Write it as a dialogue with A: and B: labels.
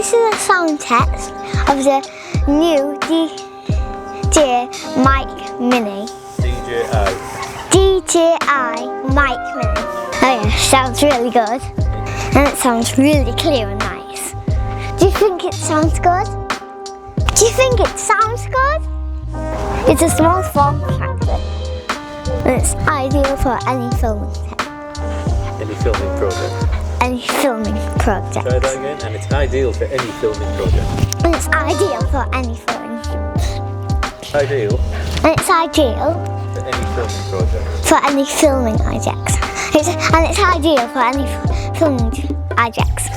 A: This is a sound test of the new DJI Mic Mini. DJI Mic Mini. Oh yeah, sounds really good. And it sounds really clear and nice. Do you think it sounds good? Do you think it sounds good? It's a small form factor. And it's ideal for any filming tech.
B: Any filming project.
A: Any filming project.
B: Try that again. And it's ideal for any filming project.
A: And it's ideal for any filming.
B: Ideal
A: And it's ideal
B: for any filming project.
A: for any filming projects. And it's ideal for any filming projects.